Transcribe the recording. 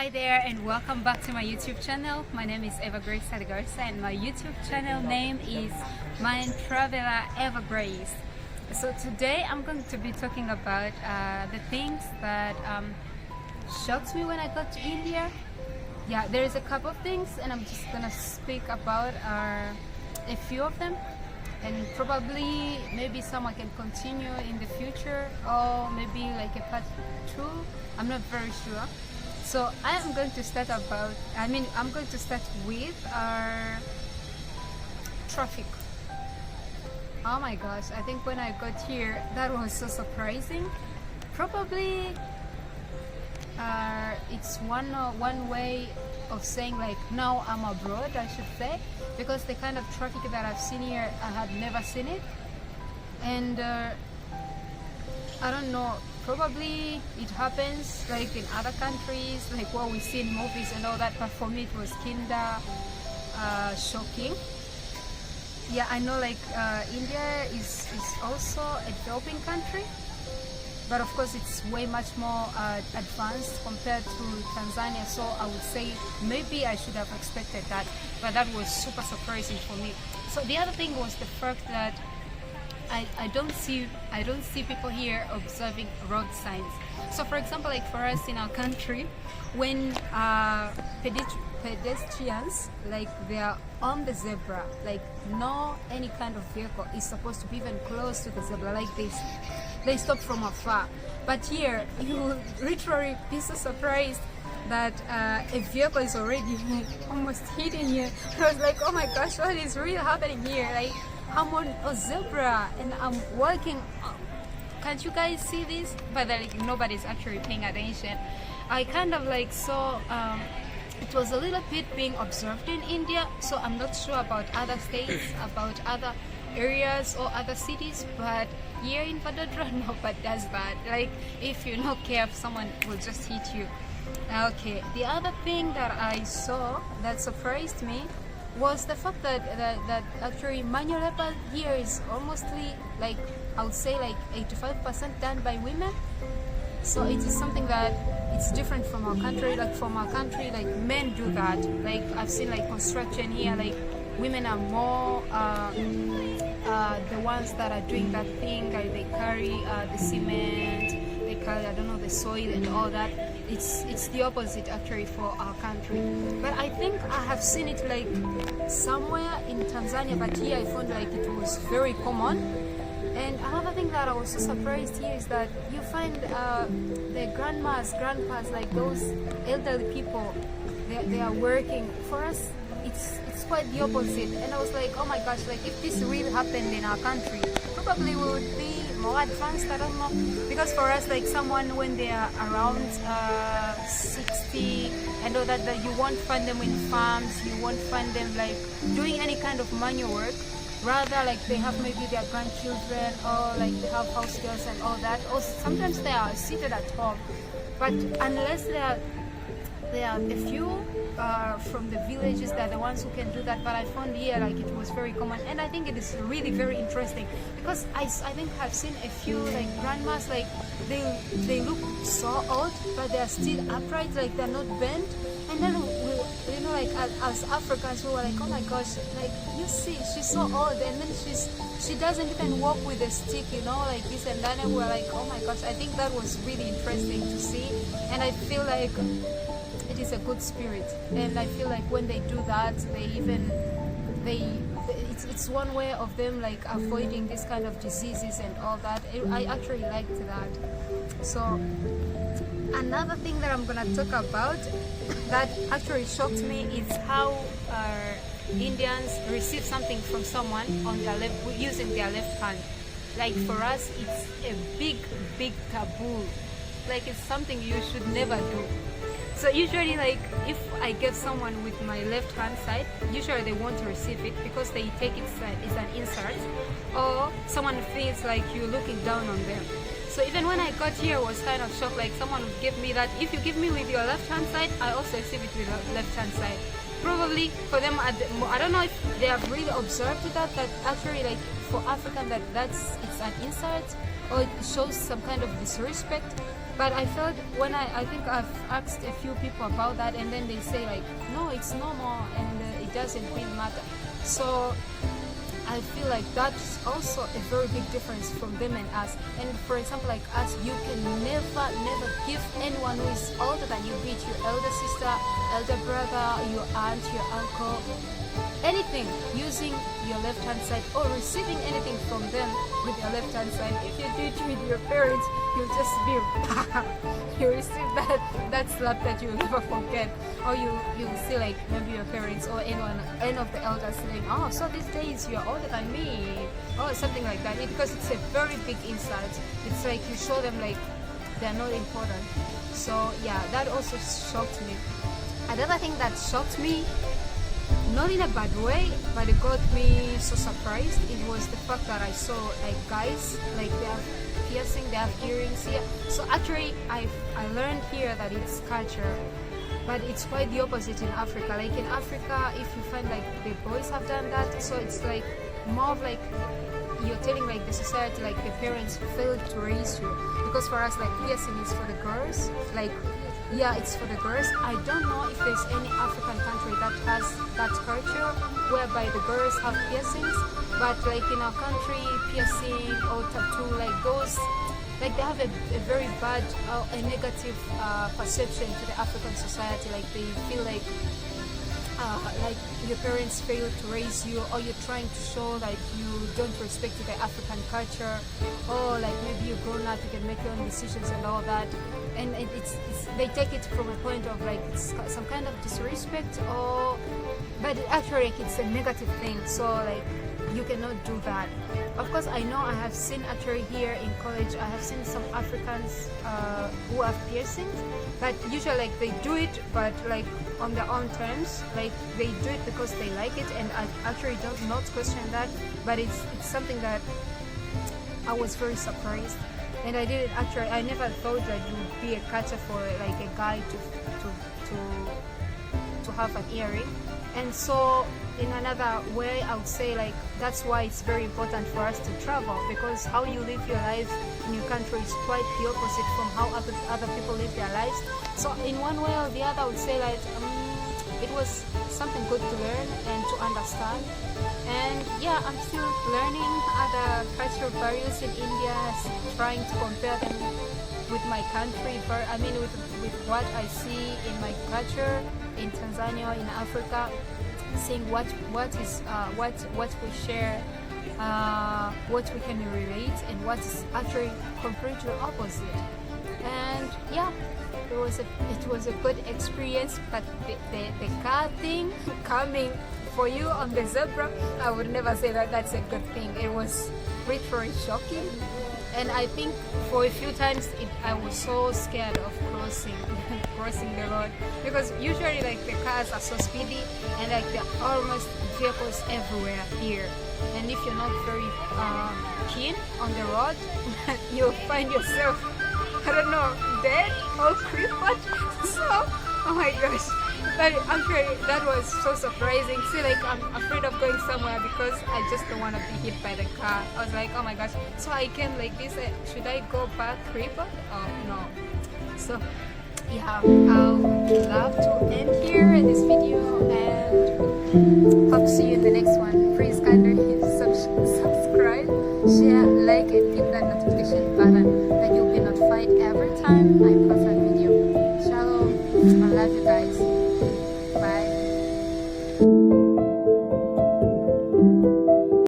Hi there and welcome back to my YouTube channel. My name is Eva Grace Saligarza and my YouTube channel name is Mind Traveler Eva Grace. So today I'm going to be talking about the things that shocked me when I got to India. Yeah, there is a couple of things and I'm just gonna speak about a few of them, and probably maybe some I can continue in the future, or maybe like a part 2. I'm not very sure. So I'm going to start with our traffic. Oh my gosh, I think when I got here that was so surprising. Probably it's one way of saying like now I'm abroad, I should say, because the kind of traffic that I've seen here, I had never seen it. And I don't know, probably it happens like in other countries, like what we see in movies and all that, but for me it was kinda shocking. Yeah, I know like India is also a developing country, but of course it's way much more advanced compared to Tanzania, so I would say maybe I should have expected that, but that was super surprising for me. So the other thing was the fact that I don't see people here observing road signs. So for example, like for us in our country, when pedestrians, like they are on the zebra, like no any kind of vehicle is supposed to be even close to the zebra, like this, they stop from afar. But here you will literally be so surprised that a vehicle is already almost hidden here. I was like, oh my gosh, what is really happening here? Like, I'm on a zebra and I'm walking. Can't you guys see this? But like nobody's actually paying attention. I kind of like saw it was a little bit being observed in India, so I'm not sure about other states, about other areas or other cities, but here in Vadodara nobody does that. Like if you're not careful, someone will just hit you. Okay, the other thing that I saw that surprised me was the fact that actually manual labor here is almostly, like I would say like 85% done by women. So it is something that it's different from our country. Like from our country, like men do that. Like I've seen like construction here, like women are more the ones that are doing that thing. Like they carry the cement, they carry, I don't know, the soil and all that. It's the opposite actually for our country. But I think I have seen it like somewhere in Tanzania, but here I found like it was very common. And another thing that I was so surprised here is that you find the grandmas, grandpas, like those elderly people, they are working. For us, it's quite the opposite. And I was like, oh my gosh, like if this really happened in our country, probably we would be more advanced, I don't know. Because for us, like someone when they are around 60 and all that, you won't find them in farms, you won't find them like doing any kind of manual work. Rather, like they have maybe their grandchildren, or like they have house girls and all that, or sometimes they are seated at home. But unless they are a few from the villages, they're the ones who can do that. But I found here like it was very common, and I think it is really very interesting because I think I've seen a few like grandmas, like they look so old, but they are still upright, like they're not bent. And then you know, like as Africans, we were like, oh my gosh, like you see, she's so old, and then she doesn't even walk with a stick, you know, like this and that. And we were like, oh my gosh, I think that was really interesting to see, and I feel like it is a good spirit. And I feel like when they do that, it's one way of them like avoiding this kind of diseases and all that. I actually liked that. So another thing that I'm gonna talk about that actually shocked me is how Indians receive something from someone on their left, using their left hand. Like for us, it's a big taboo. Like it's something you should never do. So usually, like if I give someone with my left hand side, usually they want to receive it because they take it as an insult, or someone feels like you're looking down on them. So even when I got here, I was kind of shocked, like someone would give me that. If you give me with your left hand side, I also receive it with the left hand side. Probably for them, I don't know if they have really observed that actually like for African it's an insult or it shows some kind of disrespect. But I felt when I think I've asked a few people about that, and then they say like, no, it's normal, and it doesn't really matter. So I feel like that's also a very big difference from them and us. And for example, like us, you can never give anyone who is older than you, be it your elder sister, elder brother, your aunt, your uncle, anything using your left hand side, or receiving anything from them with your left hand side. If you do it with your parents, you'll just be you receive that slap that you'll never forget. Or you'll see like maybe your parents or any of the elders saying, oh, so these days you're older than me, or something like that. Because it's a very big insult. It's like you show them like they're not important. So yeah, that also shocked me. Another thing that shocked me, not in a bad way, but it got me so surprised, it was the fact that I saw like guys, like they have piercing, they have earrings here. So actually I learned here that it's culture, but it's quite the opposite in Africa. Like in Africa, if you find like the boys have done that, so it's like more of like you're telling like the society, like the parents failed to raise you. Because for us, like piercing is for the girls, like yeah, it's for the girls. I don't know if there's any African country that has that culture whereby the girls have piercings, but like in our country, piercing or tattoo, like those, like they have a very bad, a negative perception to the African society. Like they feel like your parents failed to raise you, or you're trying to show like you don't respect the African culture, or like maybe you're grown up, you can make your own decisions and all that. And it's they take it from a point of like it's some kind of disrespect, or but actually like it's a negative thing. So like you cannot do that. Of course, I know I have seen actually here in college, I have seen some Africans who have piercings, but usually like they do it, but like on their own terms, like they do it because they like it, and I actually don't not question that, but it's something that I was very surprised. And I didn't actually, I never thought that you would be a culture for like a guy to have an earring. And so in another way, I would say like that's why it's very important for us to travel, because how you live your life in your country is quite the opposite from how other people live their lives. So in one way or the other, I would say like it was something good to learn and to understand. And yeah, I'm still learning other cultural values in India, trying to compare them with my country, I mean with what I see in my culture in Tanzania, in Africa, seeing what we share, what we can relate, and what is actually completely opposite. And yeah, it was a good experience. But the car thing coming for you on the zebra, I would never say that that's a good thing. It was literally shocking, and I think for a few times I was so scared of crossing the road, because usually like the cars are so speedy, and like there are almost vehicles everywhere here, and if you're not very keen on the road, you'll find yourself, I don't know, dead or crippled. So oh my gosh, but actually that was so surprising. See, like I'm afraid of going somewhere because I just don't want to be hit by the car. I was like, oh my gosh. So I came like this, should I go back crippled? Oh no. So yeah, I would love to end here this video, and hope to see you in the next one. Please kindly subscribe, share, like, and hit that notification button that you'll be notified every time I post a video. Shalom, I love you guys. Bye.